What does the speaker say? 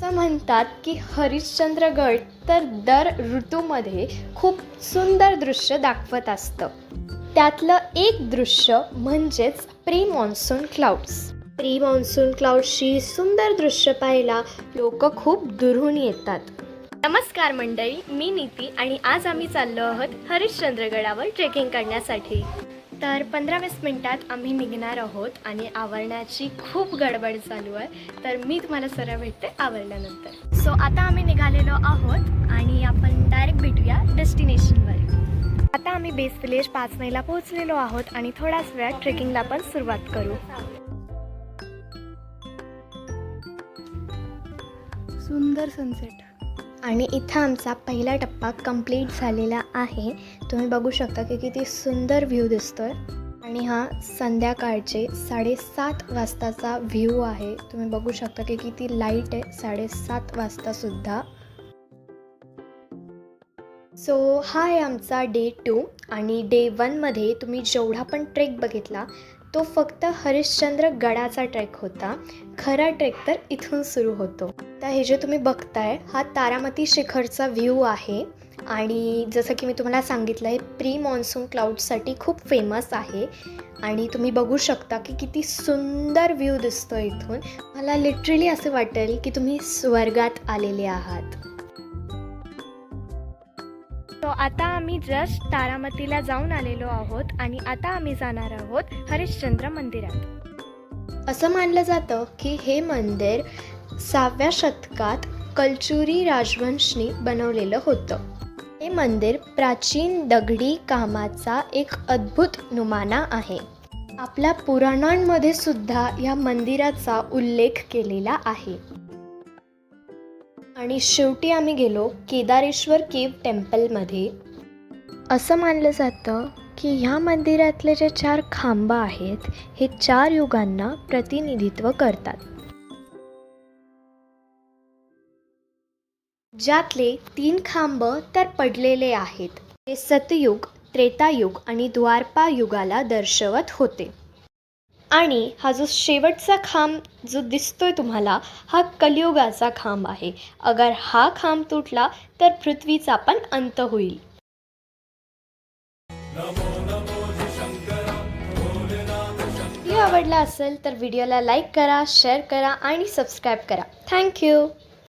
असं म्हणतात की हरिश्चंद्रगड तर दर ऋतूमध्ये खूप सुंदर दृश्य दाखवत असतं. त्यातलं एक दृश्य म्हणजेच pre monsoon clouds. Pre monsoon क्लाउड्सची सुंदर दृश्य पाहायला लोक खूप दुरून येतात. नमस्कार मंडळी, मी नीती आणि आज आम्ही चाललो आहोत हरिश्चंद्रगडावर ट्रेकिंग करण्यासाठी. तर 15-20 मिनिटात आम्ही निघणार आहोत आणि आवरण्याची खूप गडबड चालू आहे. तर मी तुम्हाला सरळ भेटते आवरल्यानंतर. सो आता आम्ही निघालेलो आहोत आणि आपण डायरेक्ट भेटूया डेस्टिनेशनवर. आता आम्ही बेस विलेज 5 मैला पोहोचलेलो आहोत आणि थोड्याच वेळात ट्रेकिंगला पण सुरुवात करू. सुंदर सनसेट आणि इथं आमचा पहिला टप्पा कंप्लीट झालेला आहे. तुम्ही बघू शकता की किती सुंदर व्ह्यू दिसतोय आणि हा संध्याकाळचे 7:30 वाजताचा व्ह्यू आहे. तुम्ही बघू शकता की किती लाईट आहे 7:30 वाजता सुद्धा. सो हा आहे आमचा डे 2 आणि डे 1मध्ये तुम्ही जेवढा पण ट्रेक बघितला तो फक्त हरिश्चंद्र गडाचा ट्रेक होता. खरा ट्रेक तर इथून सुरू होतो. तर हे जे तुम्ही बघताय हा तारामती शिखरचा व्ह्यू आहे आणि जसं की मी तुम्हाला सांगितलं आहे प्री मान्सून क्लाउड्ससाठी खूप फेमस आहे आणि तुम्ही बघू शकता की किती सुंदर व्ह्यू दिसतो इथून. मला लिटरली असं वाटेल की तुम्ही स्वर्गात आलेले आहात. तो आता आम्ही जस्ट तारामतीला जाऊन आलेलो आहोत आणि आता आम्ही जाणार आहोत हरिश्चंद्र मंदिरात. असं मानलं जातं की हे मंदिर 6व्या शतकात कलचुरी राजवंशनी बनवलेलं होतं. हे मंदिर प्राचीन दगडी कामाचा एक अद्भुत नुमाना आहे. आपल्या पुराणांमध्ये सुद्धा या मंदिराचा उल्लेख केलेला आहे. आणि शेवटी आम्ही गेलो केदारेश्वर केव्ह टेम्पलमध्ये. असं मानलं जातं की ह्या मंदिरातले जे 4 खांब आहेत हे 4 युगांना प्रतिनिधित्व करतात. ज्यातले 3 खांब तर पडलेले आहेत. ते सतयुग, त्रेतायुग आणि द्वारपा युगाला दर्शवत होते. आणि हा जो शेवटचा खांब जो दिसतोय तुम्हाला हा कलियुगाचा खांब आहे. अगर हा खांब तुटला तर पृथ्वीचा पण अंत होईल. व्हिडिओ आवडला असेल तर व्हिडिओला लाईक करा, शेअर करा आणि सबस्क्राईब करा. थँक्यू.